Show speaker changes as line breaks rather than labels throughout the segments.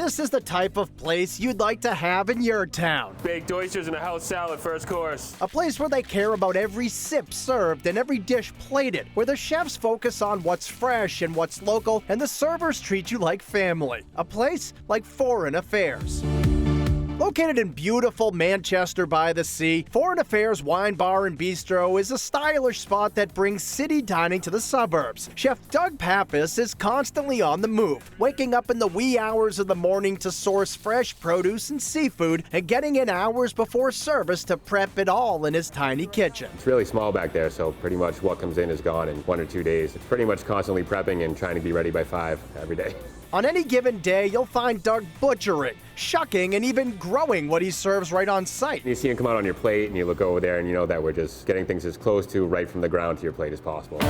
this is the type of place you'd like to have in your town.
Baked oysters and a house salad first course.
A place where they care about every sip served and every dish plated, where the chefs focus on what's fresh and what's local, and the servers treat you like family. A place like Foreign Affairs. Located in beautiful Manchester by the Sea, Foreign Affairs Wine Bar and Bistro is a stylish spot that brings city dining to the suburbs. Chef Doug Papow is constantly on the move, waking up in the wee hours of the morning to source fresh produce and seafood, and getting in hours before service to prep it all in his tiny kitchen.
It's really small back there, so pretty much what comes in is gone in 1 or 2 days. It's pretty much constantly prepping and trying to be ready by 5 every day.
On any given day, you'll find Doug butchering, shucking, and even growing what he serves right on site.
You see him come out on your plate, and you look over there, and you know that we're just getting things as close to right from the ground to your plate as possible.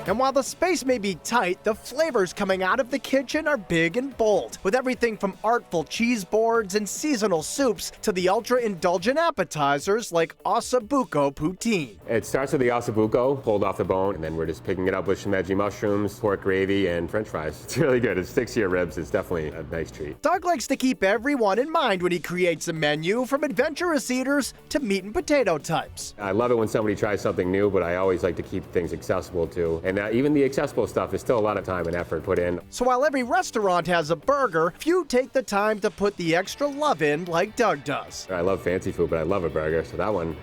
And while the space may be tight, the flavors coming out of the kitchen are big and bold, with everything from artful cheese boards and seasonal soups to the ultra-indulgent appetizers like ossobuco poutine.
It starts with the ossobuco, pulled off the bone, and then we're just picking it up with shimeji mushrooms, pork gravy, and french fries. It's really good. It sticks to your ribs. It's definitely a nice treat.
Doug likes to keep everyone in mind when he creates a menu, from adventurous eaters to meat and potato types.
I love it when somebody tries something new, but I always like to keep things accessible too. And even the accessible stuff is still a lot of time and effort put in.
So while every restaurant has a burger, few take the time to put the extra love in like Doug does.
I love fancy food, but I love a burger, so that one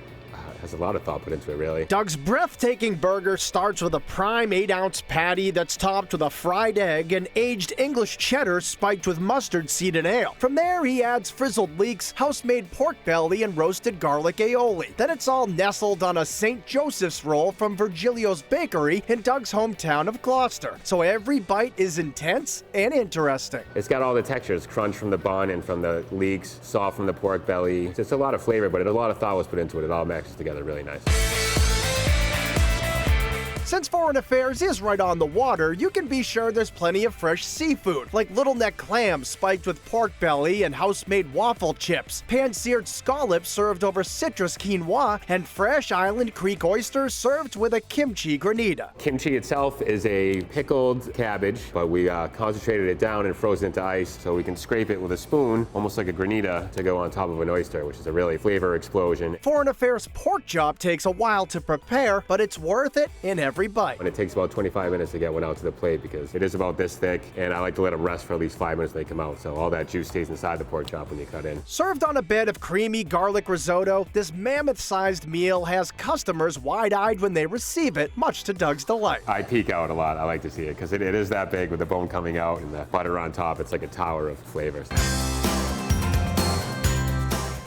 has a lot of thought put into it, really.
Doug's breathtaking burger starts with a prime 8-ounce patty that's topped with a fried egg and aged English cheddar spiked with mustard seed and ale. From there, he adds frizzled leeks, house-made pork belly, and roasted garlic aioli. Then it's all nestled on a St. Joseph's roll from Virgilio's Bakery in Doug's hometown of Gloucester. So every bite is intense and interesting.
It's got all the textures, crunch from the bun and from the leeks, soft from the pork belly. It's a lot of flavor, but a lot of thought was put into it. It all matches together really nice.
Since Foreign Affairs is right on the water, you can be sure there's plenty of fresh seafood, like little neck clams spiked with pork belly and house-made waffle chips, pan-seared scallops served over citrus quinoa, and fresh Island Creek oysters served with a kimchi granita.
Kimchi itself is a pickled cabbage, but we concentrated it down and froze it into ice so we can scrape it with a spoon, almost like a granita, to go on top of an oyster, which is a really flavor explosion.
Foreign Affairs pork chop takes a while to prepare, but it's worth it in every bite.
And it takes about 25 minutes to get one out to the plate because it is about this thick, and I like to let them rest for at least 5 minutes when they come out, so all that juice stays inside the pork chop when you cut in.
Served on a bed of creamy garlic risotto, this mammoth-sized meal has customers wide-eyed when they receive it, much to Doug's delight.
I peek out a lot. I like to see it because it is that big with the bone coming out and the butter on top. It's like a tower of flavors.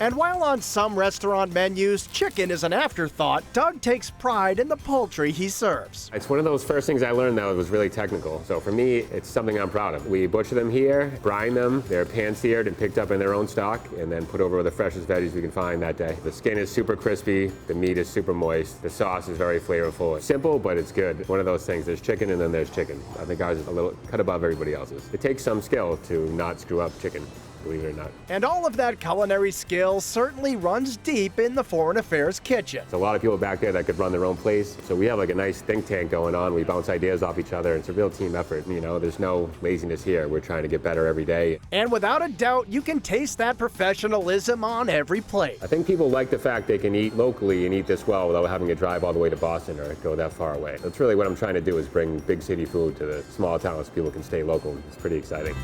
And while on some restaurant menus, chicken is an afterthought, Doug takes pride in the poultry he serves.
It's one of those first things I learned that was really technical. So for me, it's something I'm proud of. We butcher them here, brine them, they're pan-seared and picked up in their own stock, and then put over with the freshest veggies we can find that day. The skin is super crispy, the meat is super moist, the sauce is very flavorful. It's simple, but it's good. One of those things, there's chicken and then there's chicken. I think ours is a little cut above everybody else's. It takes some skill to not screw up chicken, believe it or not.
And all of that culinary skill certainly runs deep in the Foreign Affairs kitchen.
There's a lot of people back there that could run their own place. So we have like a nice think tank going on. We bounce ideas off each other. It's a real team effort. You know, there's no laziness here. We're trying to get better every day.
And without a doubt, you can taste that professionalism on every plate.
I think people like the fact they can eat locally and eat this well without having to drive all the way to Boston or go that far away. That's really what I'm trying to do, is bring big city food to the small towns so people can stay local. It's pretty exciting.